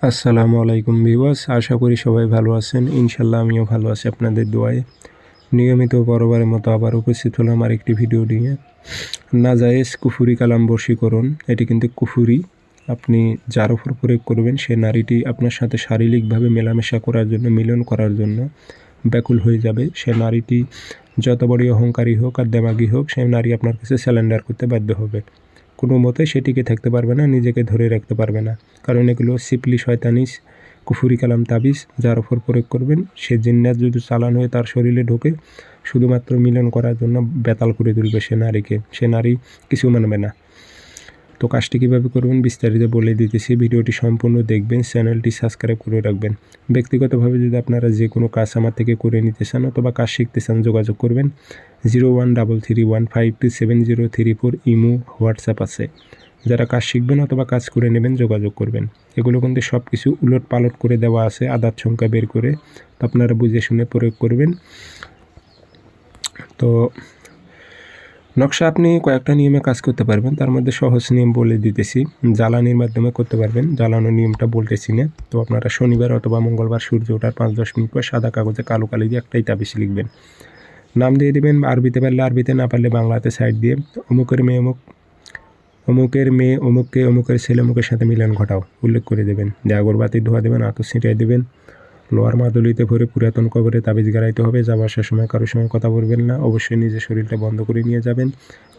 আসসালামু আলাইকুম ভিউয়ার্স, আশা করি সবাই ভালো আছেন। ইনশাল্লাহ আমিও ভালো আছি আপনাদের দোয়ায়। নিয়মিত বরাবরের মতো আবার উপস্থিত হলাম আরেকটি ভিডিও নিয়ে। নাজায়েজ কুফুরি কালাম বশীকরণ, এটি কিন্তু কুফুরি। আপনি যার উপর প্রয়োগ করবেন সে নারীটি আপনার সাথে শারীরিকভাবে মেলামেশা করার জন্য, মিলন করার জন্য ব্যাকুল হয়ে যাবে। সে নারীটি যত বড়ই অহংকারী হোক আর দেমাগী হোক, সে নারী আপনার কাছে স্যালেন্ডার করতে বাধ্য হবে। কোনো মতে সে টিকে থাকতে পারবে না, নিজেকে ধরে রাখতে পারবে না। কারণ এগুলো সিপলি শয়তানিস কুফুরি কালাম তাবিজ, যার ওপর প্রয়োগ করবেন সে জিন্নাত যদি চালান হয়ে তার শরীরে ঢোকে, শুধুমাত্র মিলন করার জন্য বেতাল করে তুলবে সে নারীকে। সে নারী কিছু মানবে না। তো কাজটি কীভাবে করবেন বিস্তারিত বলে দিতেছি, ভিডিওটি সম্পূর্ণ দেখবেন, চ্যানেলটি সাবস্ক্রাইব করে রাখবেন। ব্যক্তিগতভাবে যদি আপনারা যে কোনো কাজ আমার থেকে করে নিতে চান অথবা কাজ শিখতে চান, যোগাযোগ করবেন 0133152703 ইমো, হোয়াটসঅ্যাপ আছে। যারা কাজ শিখবেন অথবা কাজ করে নেবেন যোগাযোগ করবেন। এগুলো কিন্তু সব কিছু উলট পালট করে দেওয়া আছে, আদার সংখ্যা বের করে। তো আপনারা বুঝে শুনে প্রয়োগ করবেন। তো নকশা আপনি কয়েকটা নিয়মে কাজ করতে পারবেন, তার মধ্যে সহজ নিয়ম বলে দিতেছি। জ্বালানির মাধ্যমে করতে পারবেন, জ্বালানোর নিয়মটা বলতেছি না। তো আপনারা শনিবার অথবা মঙ্গলবার সূর্য ওঠার 5-10 মিনিট পর সাদা কাগজে কালো কালি দিয়ে একটাই তাবিজ লিখবেন। নাম দিয়ে দেবেন, আরবিতে পারলে আরবিতে, না পারলে বাংলাতে সাইড দিয়ে। অমুকের মেয়ে অমুক, অমুকের মেয়ে অমুককে, অমুকের ছেলে অমুকের সাথে মিলন ঘটাও উল্লেখ করে দেবেন। দিয়ে আগরবাতির ধোয়া দেবেন, আতর ছিটিয়ে দেবেন। লোহার মাদুলিতে ভরে পুরাতন কবরে তাবিজ গাড়াইতে হবে। যাবার সময় কারোর সঙ্গে কথা বলবেন না, অবশ্যই নিজের শরীরটা বন্ধ করে নিয়ে যাবেন।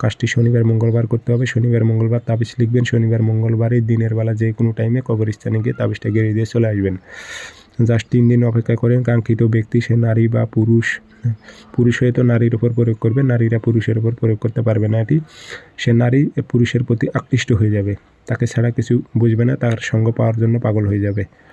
কাজটি শনিবার মঙ্গলবার করতে হবে। শনিবার মঙ্গলবার তাবিজ লিখবেন। শনিবার মঙ্গলবারই দিনের বেলা যে কোনো টাইমে কবরস্থানে গিয়ে তাবিজটা গেড়ে দিয়ে চলে আসবেন। জাস্ট 3 দিন অপেক্ষা করেন। কাঙ্ক্ষিত ব্যক্তি, সে নারী বা পুরুষ, পুরুষ হয়ে তো নারীর ওপর প্রয়োগ করবে, নারীরা পুরুষের ওপর প্রয়োগ করতে পারবে না। এটি সে নারী পুরুষের প্রতি আকৃষ্ট হয়ে যাবে, তাকে ছাড়া কিছু বুঝবে না, তার সঙ্গ পাওয়ার জন্য পাগল হয়ে যাবে।